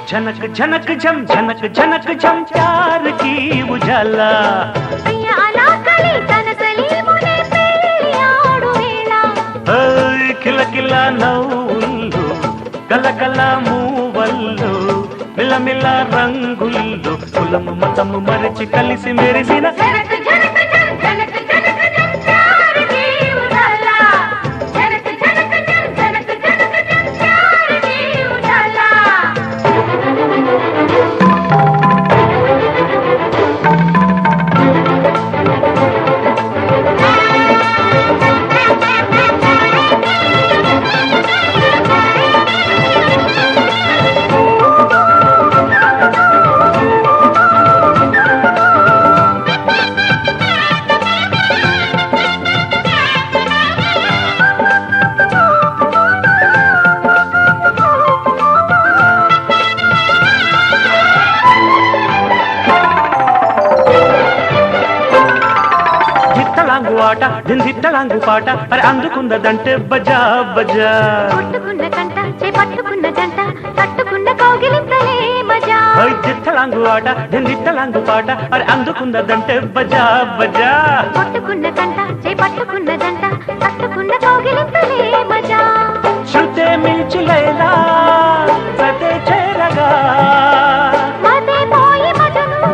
झनक झनक झम झनक झनक झम प्यार की उजाला కిల కిల నవ్వులు గలగల మూవల్లు మిలమిల రంగులు కులము మతము మరచి కలిసి మెరిసిన ఆట దిందిట్టలాంగు పాట అరే అందుకున్నదంటే బజా బజా కొట్టుకున్న కంట చేపట్టుకున్న జంట కట్టుకున్న కౌగిలింతలే మజా దిట్టలాంగు ఆట దిందిట్టలాంగు పాట అరే అందుకున్నదంటే బజా బజా కొట్టుకున్న కంట చేపట్టుకున్న జంట కట్టుకున్న కౌగిలింతలే మజా శృతే మించి లైలా సతే చేరగా మతే పోయి మజను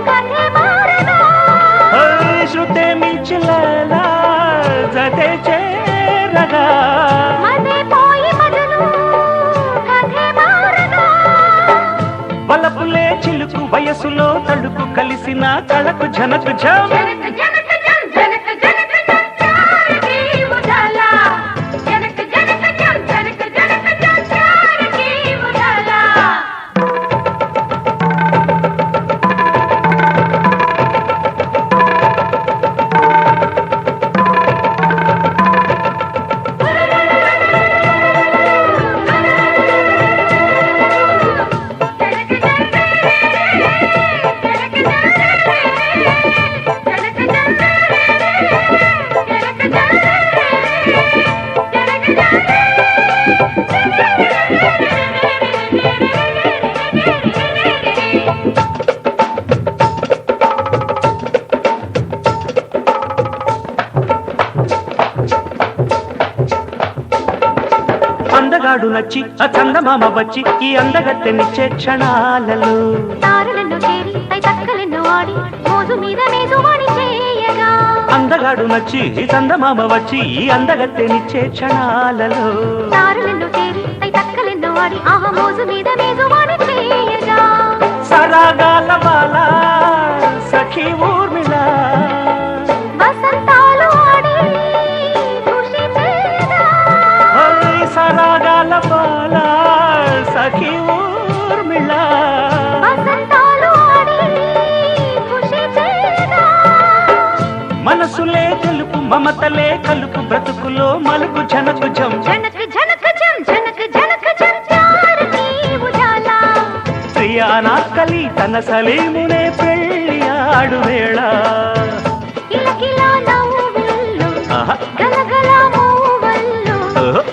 కథే మారగా శృతే మించి లైలా సతే చేరగా మతే పోయి మజను కథే మారగా వలపులే చిలుకు వయసులో తడుకు కలిసిన కళకు జనకు జం అందగాడు నచ్చి ఆ చందమామ వచ్చి ఈ అందగత్తెనిచ్చే క్షణాలలో తారలను చేరి పై తక్కలను ఆడి మోజు మీద మేజువాణి చేయగా అందగాడు నచ్చి ఈ చందమామ వచ్చి ఈ అందగత్తెనిచ్చే క్షణాలలో తారలను చేరి పై తక్కలను ఆడి ఆహ మోజు మీద మేజువాణి చేయగా సరాగాల బాల సఖీ ఊర్మిళ వసంతాలు ఆడి ఖుషి చేయగా సరాగాల బాల సఖీ ఊర్మిళ వసంతాలు ఆడి ఖుషి చేయగా మనసులే తెలుపు మమతలే కలుపు బ్రతుకులో మలుపు జనకు జం జనక జనక జం జనక జనక జం ప్యార్ కీ ఉజాలా ప్రియానాకలి తన సలీమునే పెళ్ళి ఆడు వేళ కిలకిల నవ్వుల్లో ఆహా. గలగల మూవల్లో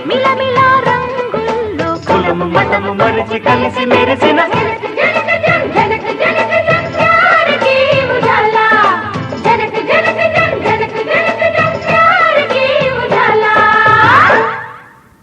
మిలమిల రంగుల్లో కులము మతము మరిచి కలిసి మెరిసిన